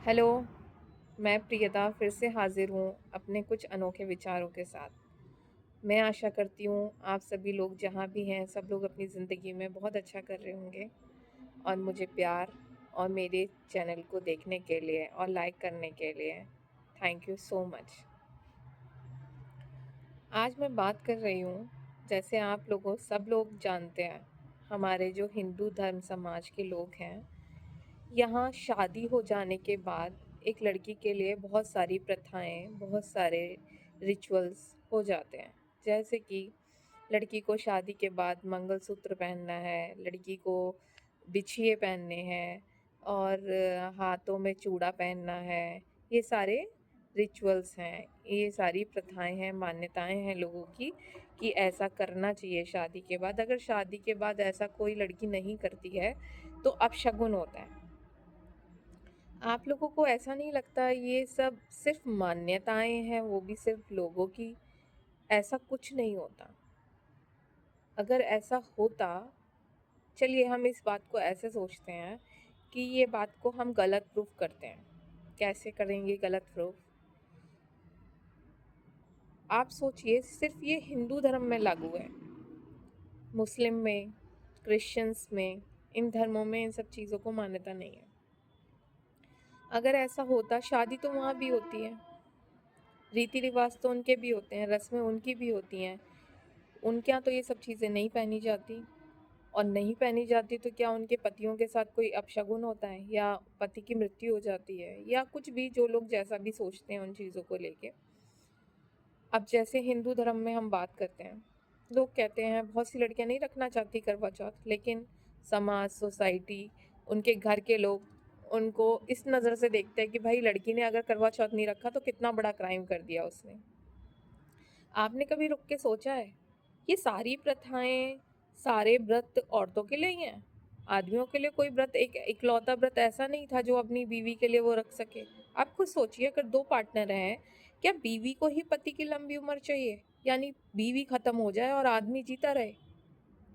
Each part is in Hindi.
हेलो। मैं प्रियता फिर से हाजिर हूँ अपने कुछ अनोखे विचारों के साथ। मैं आशा करती हूँ आप सभी लोग जहाँ भी हैं सब लोग अपनी ज़िंदगी में बहुत अच्छा कर रहे होंगे और मुझे प्यार और मेरे चैनल को देखने के लिए और लाइक करने के लिए थैंक यू सो मच। आज मैं बात कर रही हूँ, जैसे आप लोगों सब लोग जानते हैं, हमारे जो हिंदू धर्म समाज के लोग हैं, यहाँ शादी हो जाने के बाद एक लड़की के लिए बहुत सारी प्रथाएं, बहुत सारे रिचुअल्स हो जाते हैं। जैसे कि लड़की को शादी के बाद मंगलसूत्र पहनना है, लड़की को बिछिए पहनने हैं और हाथों में चूड़ा पहनना है। ये सारे रिचुअल्स हैं, ये सारी प्रथाएं हैं, मान्यताएं हैं लोगों की कि ऐसा करना चाहिए शादी के बाद। अगर शादी के बाद ऐसा कोई लड़की नहीं करती है तो अपशगुन होता है। आप लोगों को ऐसा नहीं लगता ये सब सिर्फ मान्यताएं हैं, वो भी सिर्फ लोगों की? ऐसा कुछ नहीं होता। अगर ऐसा होता, चलिए हम इस बात को ऐसे सोचते हैं कि ये बात को हम गलत प्रूफ करते हैं। कैसे करेंगे गलत प्रूफ? आप सोचिए, सिर्फ ये हिंदू धर्म में लागू है, मुस्लिम में, क्रिश्चियंस में, इन धर्मों में इन सब चीज़ों को मान्यता नहीं है। अगर ऐसा होता, शादी तो वहाँ भी होती है, रीति रिवाज तो उनके भी होते हैं, रस्में उनकी भी होती हैं, उनके यहाँ तो ये सब चीज़ें नहीं पहनी जाती। और नहीं पहनी जाती तो क्या उनके पतियों के साथ कोई अपशगुन होता है, या पति की मृत्यु हो जाती है, या कुछ भी, जो लोग जैसा भी सोचते हैं उन चीज़ों को लेके। अब जैसे हिंदू धर्म में हम बात करते हैं, लोग कहते हैं बहुत सी लड़कियां नहीं रखना चाहती करवा चौथ, लेकिन समाज, सोसाइटी, उनके घर के लोग उनको इस नज़र से देखते हैं कि भाई लड़की ने अगर करवा चौथ नहीं रखा तो कितना बड़ा क्राइम कर दिया उसने। आपने कभी रुक के सोचा है ये सारी प्रथाएं, सारे व्रत औरतों के लिए ही हैं? आदमियों के लिए कोई व्रत, एक इकलौता व्रत ऐसा नहीं था जो अपनी बीवी के लिए वो रख सके? आप खुद सोचिए, अगर दो पार्टनर हैं, क्या बीवी को ही पति की लंबी उम्र चाहिए, यानी बीवी खत्म हो जाए और आदमी जीता रहे?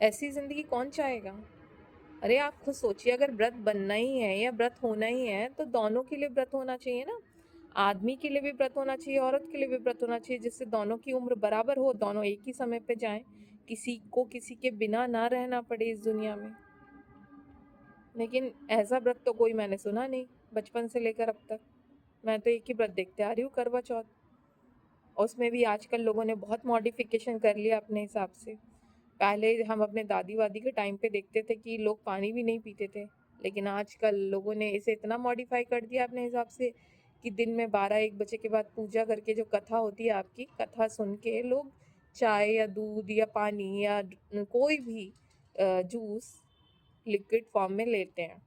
ऐसी जिंदगी कौन चाहेगा? अरे आप खुद सोचिए, अगर व्रत बनना ही है या व्रत होना ही है तो दोनों के लिए व्रत होना चाहिए ना। आदमी के लिए भी व्रत होना चाहिए, औरत के लिए भी व्रत होना चाहिए, जिससे दोनों की उम्र बराबर हो, दोनों एक ही समय पे जाएं, किसी को किसी के बिना ना रहना पड़े इस दुनिया में। लेकिन ऐसा व्रत तो कोई मैंने सुना नहीं, बचपन से लेकर अब तक। मैं तो एक ही व्रत देखते आ रही हूँ, करवा चौथ। और उसमें भी आजकल लोगों ने बहुत मॉडिफिकेशन कर लिया अपने हिसाब से। पहले हम अपने दादी वादी के टाइम पे देखते थे कि लोग पानी भी नहीं पीते थे, लेकिन आजकल लोगों ने इसे इतना मॉडिफाई कर दिया अपने हिसाब से कि दिन में 12-1 बजे के बाद पूजा करके जो कथा होती है, आपकी कथा सुन के लोग चाय या दूध या पानी या कोई भी जूस लिक्विड फॉर्म में लेते हैं।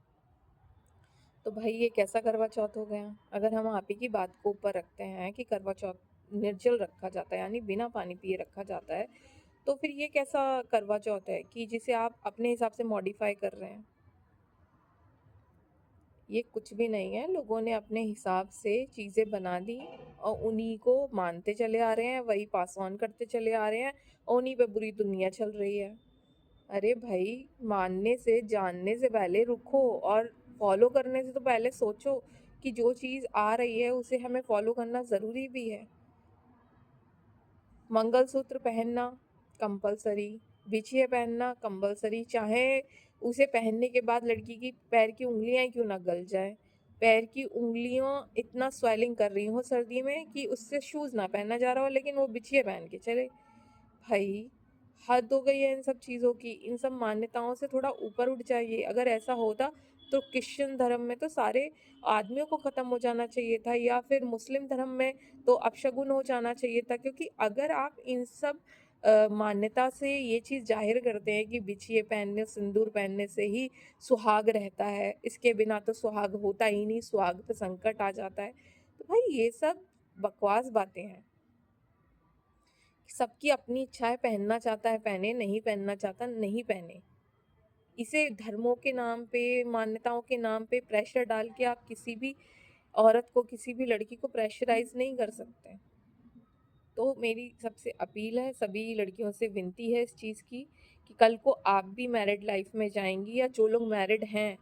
तो भाई ये कैसा करवा चौथ हो गया? अगर हम आप ही की बात को ऊपर रखते हैं कि करवा चौथ निर्जल रखा जाता है, यानी बिना पानी पिए रखा जाता है, तो फिर ये कैसा करवा चौथ है कि जिसे आप अपने हिसाब से मॉडिफाई कर रहे हैं? ये कुछ भी नहीं है, लोगों ने अपने हिसाब से चीज़ें बना दी और उन्हीं को मानते चले आ रहे हैं, वही पास ऑन करते चले आ रहे हैं, और उन्हीं पे बुरी दुनिया चल रही है। अरे भाई, मानने से, जानने से पहले रुको, और फॉलो करने से तो पहले सोचो कि जो चीज़ आ रही है उसे हमें फॉलो करना ज़रूरी भी है। मंगलसूत्र पहनना कंपलसरी, बिछिया पहनना कंपलसरी, चाहे उसे पहनने के बाद लड़की की पैर की उंगलियां क्यों ना गल जाए, पैर की उंगलियों इतना स्वेलिंग कर रही हो सर्दी में कि उससे शूज़ ना पहना जा रहा हो, लेकिन वो बिछिया पहन के चले। भाई, हद हो गई है इन सब चीज़ों की, इन सब मान्यताओं से थोड़ा ऊपर उठ जाइए। अगर ऐसा होता तो क्रिश्चियन धर्म में तो सारे आदमियों को ख़त्म हो जाना चाहिए था, या फिर मुस्लिम धर्म में तो अपशगुन हो जाना चाहिए था। क्योंकि अगर आप इन सब मान्यता से ये चीज़ जाहिर करते हैं कि बिछिए पहनने, सिंदूर पहनने से ही सुहाग रहता है, इसके बिना तो सुहाग होता ही नहीं, सुहाग पे संकट आ जाता है, तो भाई ये सब बकवास बातें हैं। सबकी अपनी इच्छा है, पहनना चाहता है पहने, नहीं पहनना चाहता नहीं पहने। इसे धर्मों के नाम पे, मान्यताओं के नाम पे प्रेशर डाल के आप किसी भी औरत को, किसी भी लड़की को प्रेशराइज नहीं कर सकते। तो मेरी सबसे अपील है, सभी लड़कियों से विनती है इस चीज़ की, कि कल को आप भी मैरिड लाइफ में जाएंगी, या जो लोग मैरिड हैं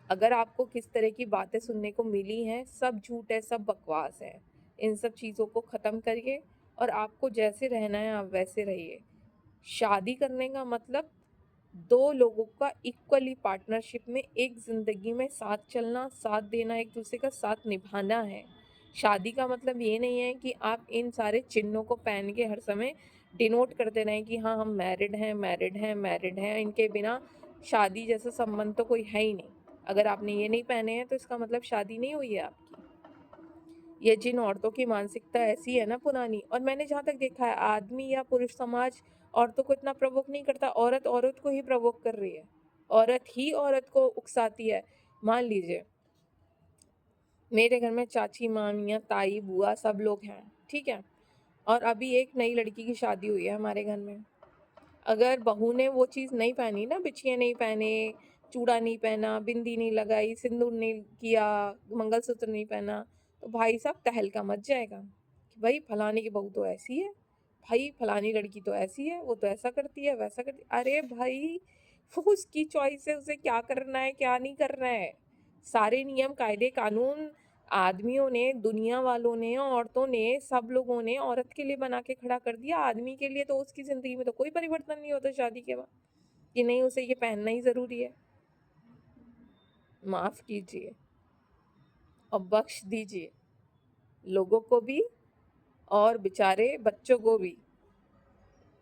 अगर आपको किस तरह की बातें सुनने को मिली हैं, सब झूठ है, सब बकवास है। इन सब चीज़ों को ख़त्म करिए और आपको जैसे रहना है आप वैसे रहिए। शादी करने का मतलब दो लोगों का इक्वली पार्टनरशिप में एक ज़िंदगी में साथ चलना, साथ देना, एक दूसरे का साथ निभाना है। शादी का मतलब ये नहीं है कि आप इन सारे चिन्हों को पहन के हर समय डिनोट करते रहें कि हाँ हम मैरिड हैं, मैरिड हैं, मैरिड हैं। इनके बिना शादी जैसा संबंध तो कोई है ही नहीं। अगर आपने ये नहीं पहने हैं तो इसका मतलब शादी नहीं हुई है आपकी। ये जिन औरतों की मानसिकता ऐसी है ना पुरानी, और मैंने जहाँ तक देखा है आदमी या पुरुष समाज औरतों को इतना प्रवोक नहीं करता, औरत औरत को ही प्रवोक कर रही है, औरत ही औरत को उकसाती है। मान लीजिए मेरे घर में चाची, मामियाँ, ताई, बुआ सब लोग हैं, ठीक है, और अभी एक नई लड़की की शादी हुई है हमारे घर में। अगर बहू ने वो चीज़ नहीं पहनी ना, बिछिया नहीं पहने, चूड़ा नहीं पहना, बिंदी नहीं लगाई, सिंदूर नहीं किया, मंगलसूत्र नहीं पहना, तो भाई साहब तहलका मच जाएगा कि भाई फलाने की बहू तो ऐसी है, भाई फलानी लड़की तो ऐसी है, वो तो ऐसा करती है, वैसा करती है। अरे भाई वो उसकी चॉइस है, उसे क्या करना है क्या नहीं करना है। सारे नियम कायदे कानून आदमियों ने, दुनिया वालों ने, औरतों ने, सब लोगों ने औरत के लिए बना के खड़ा कर दिया। आदमी के लिए तो उसकी ज़िंदगी में तो कोई परिवर्तन नहीं होता शादी के बाद कि नहीं उसे ये पहनना ही ज़रूरी है। माफ़ कीजिए और बख्श दीजिए लोगों को भी और बेचारे बच्चों को भी,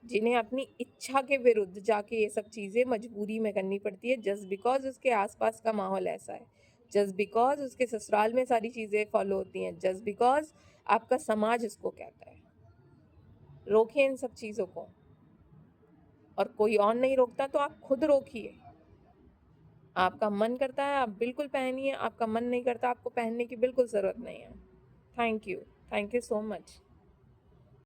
जिन्हें अपनी इच्छा के विरुद्ध जाके ये सब चीज़ें मजबूरी में करनी पड़ती है, जस्ट बिकॉज उसके आसपास का माहौल ऐसा है, जस्ट बिकॉज उसके ससुराल में सारी चीज़ें फॉलो होती हैं, जस्ट बिकॉज आपका समाज उसको कहता है। रोकिए इन सब चीज़ों को, और कोई और नहीं रोकता तो आप खुद रोकिए। आपका मन करता है आप बिल्कुल पहनिए, आपका मन नहीं करता आपको पहनने की बिल्कुल ज़रूरत नहीं है। Thank you so much.